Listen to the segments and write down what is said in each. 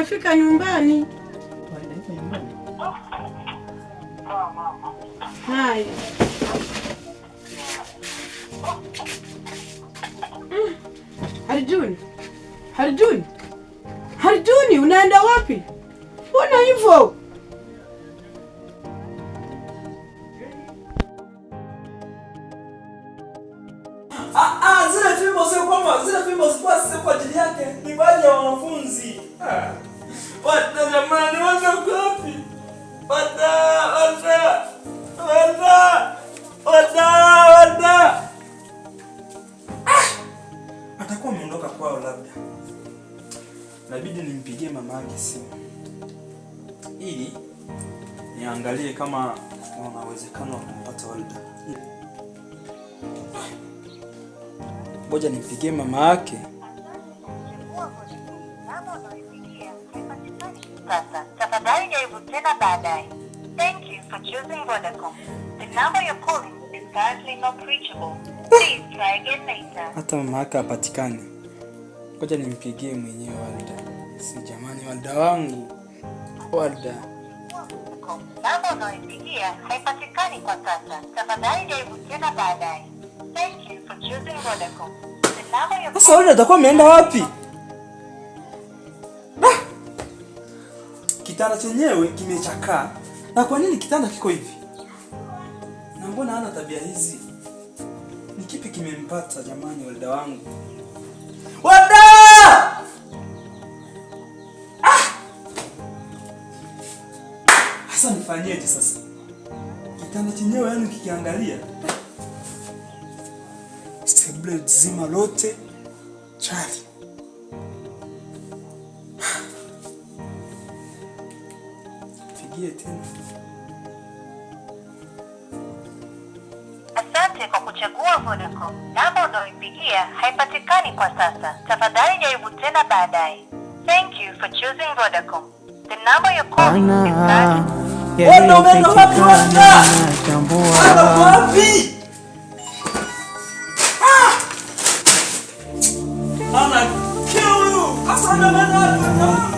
nimefika nyumbani. Hai. Harjuni, unaenda wapi? Mbona hivyo? Zile fimbo sio kwa ajili yake, ni baadhi ya wanafunzi. Wata jamani, wata wapi? Wata. Atakuwa ameondoka kwao labda. Inabidi nimpigie mama yake simu ili niangalie kama kuna uwezekano wa kumpata Walda. Ngoja nimpigie mama yake. Sasa tafadhali jaribu tena baadaye. Thank you for choosing Vodacom. The number you're calling is currently not reachable. Please try again later. Hata mama yake hapatikani. Ngoja nimpigie mwenyewe Walda. Si jamani, Walda wangu. Walda. Namba unayopigia haipatikani kwa sasa. Tafadhali jaribu tena baadaye. Thank you for choosing Vodacom. The number you're Sasa Walda atakuwa ameenda wapi? Kitanda chenyewe kimechakaa. Na kwa nini kitanda kiko hivi? Na mbona hana tabia hizi? Ni kipi kimempata jamani Walda wangu? Walda! Sasa nifanyeje sasa? Kitanda chenyewe yani kikiangalia sebule zima lote chali. Pigie tena. Asante kwa kuchagua Vodacom. Namba unayopigia haipatikani kwa sasa. Tafadhali jaribu tena baadaye. Thank you for choosing Vodacom. The number you're calling is currently wapi? Ana kill you. Asante bana.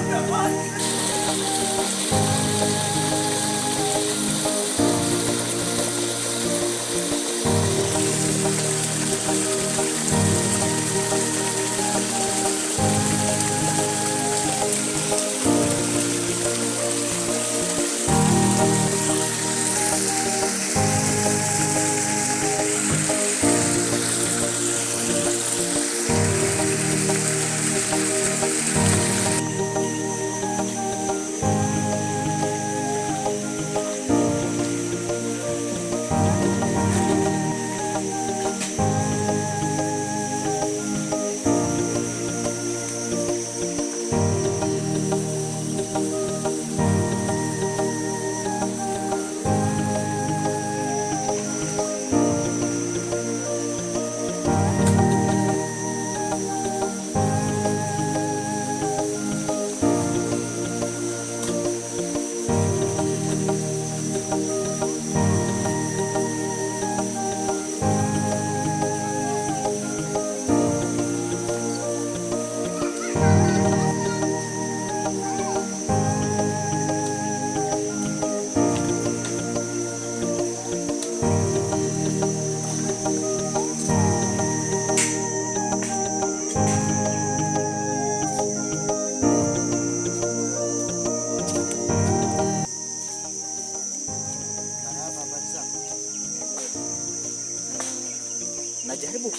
Najaribu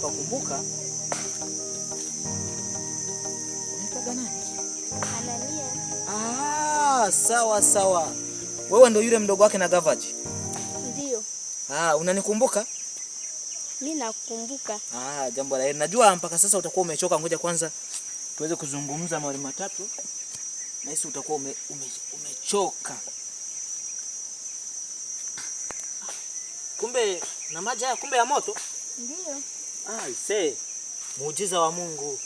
kumbuka. Unaitwa nani? Anania. Sawa. Wewe ndio yule mdogo wake na Gavaji? Ndio. Unanikumbuka? Mimi nakukumbuka. Jambo la heri. Najua mpaka sasa utakuwa umechoka, ngoja kwanza tuweze kuzungumza mawili matatu. Na hisi utakuwa umechoka. Kumbe na maji haya kumbe ya moto? Ndio. Muujiza wa Mungu.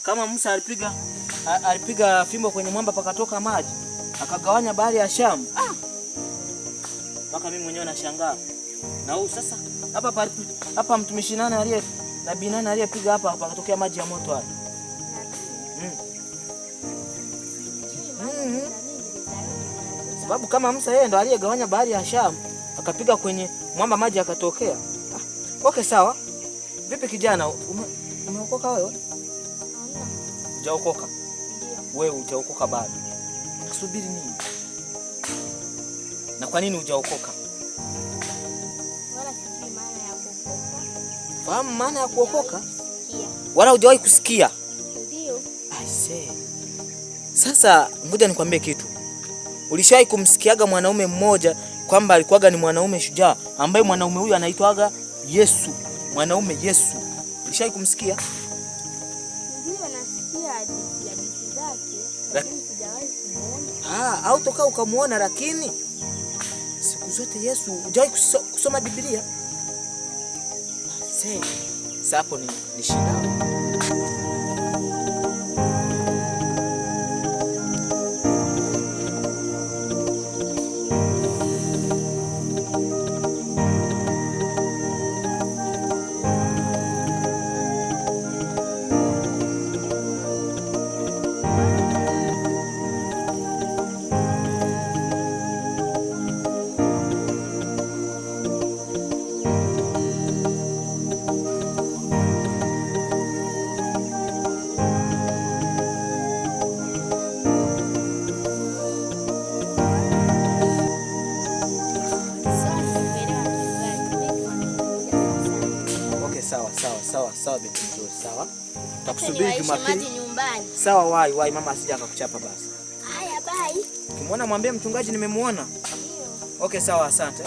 Kama Musa alipiga fimbo kwenye mwamba pakatoka maji, akagawanya bahari ya Shamu. Mpaka mimi mwenyewe nashangaa. Na huyu sasa hapa mtumishi nani nabii nani aliyepiga hapa pakatokea maji ya moto hapa? Sababu kama Musa yeye ndo aliyegawanya bahari ya Shamu, akapiga kwenye mwamba maji yakatokea. Okay, sawa. Vipi kijana, umeokoka wewe? Hujaokoka? Wewe hujaokoka bado. Unasubiri nini? Na kwa nini hujaokoka? Wala sijui maana ya kuokoka. Fahamu maana ya kuokoka? Wala hujawahi kusikia? Ndio. I say. Sasa ngoja nikwambie kitu. Ulishawahi kumsikiaga mwanaume mmoja kwamba alikuwaga ni mwanaume shujaa, ambaye mwanaume huyu anaitwaga Yesu, mwanaume Yesu? Ulishawahi kumsikia? Ndio, nasikia hadithi zake, lakini sijawahi kumuona. Au toka ukamuona, lakini siku zote Yesu hujawahi kusoma Biblia? Sasa hapo ni shida. Sawa binti nzuri, sawa. Tutakusubiri Jumapili. Sawa, wai mama asije akakuchapa basi. Haya, bye. Ukimwona mwambie mchungaji nimemuona. Okay, sawa, asante.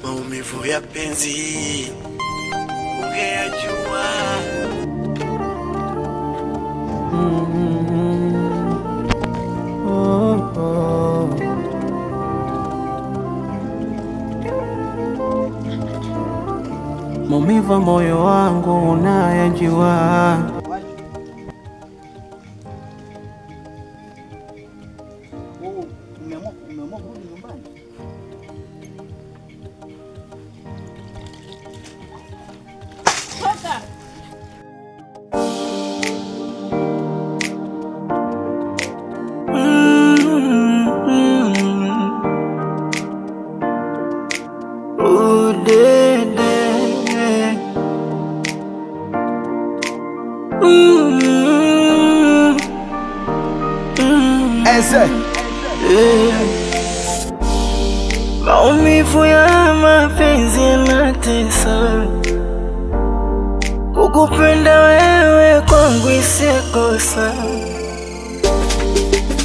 Maumivu ya penzi ungeyajua. Maumivu ya moyo wangu unayajua. Umeamua kurudi nyumbani? Toka. Maumivu ya mapenzi yanatesa. Kukupenda wewe kwangu isikosa.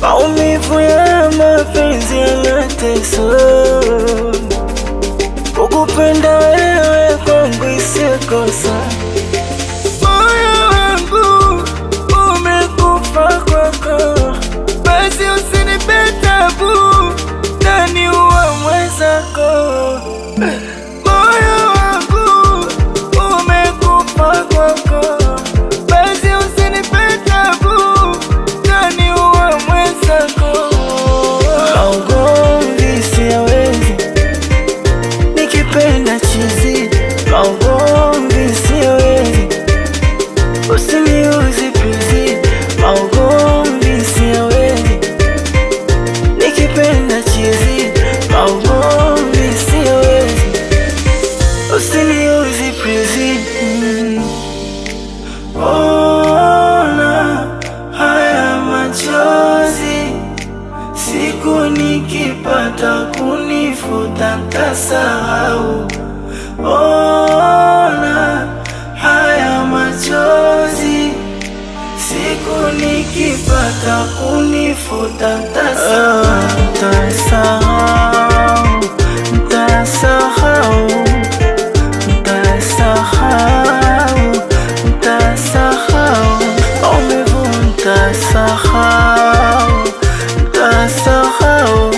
Maumivu ya mapenzi yanatesa. Kukupenda wewe kwangu isikosa. Moyo wangu umekufa kwako, basi usinipe tabu ndani wa mwenzako. Moyo wangu umekufa kwako, basi usinipe tabu ndani wa mwenzako. Maugomvi siyawezi, nikipenda chizi. Maugomvi siyawezi, usiniuzi pizi. Maugomvi siyawezi, nikipenda chizi. Maugomvi siyawezi, usiniuzi pizi. Ona haya machozi, siku nikipata kunifuta ntasahau. Ona haya machozi, siku nikipata kunifuta ntasahau. Mtasahau, mtasahau, mtasahau, mtasahau maumivu, mtasahau, mtasahau,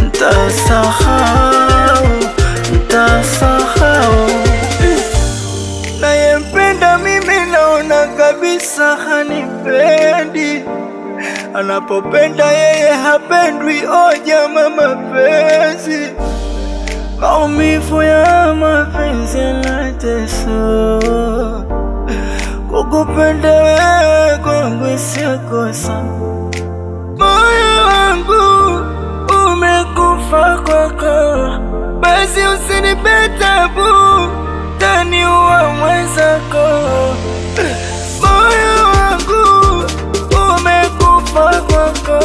mtasahau, mtasahau. Nayempenda mimi naona kabisa hanipendi, anapopenda yeye hapendwi. O jamaa, mapenzi, maumivu ya mapenzi yanatesa. Kukupenda wewe kwangu sio kosa, moyo wangu umekufa kwako. Basi usinipe tabu, taniua mwenzako. Moyo wangu umekufa kwako.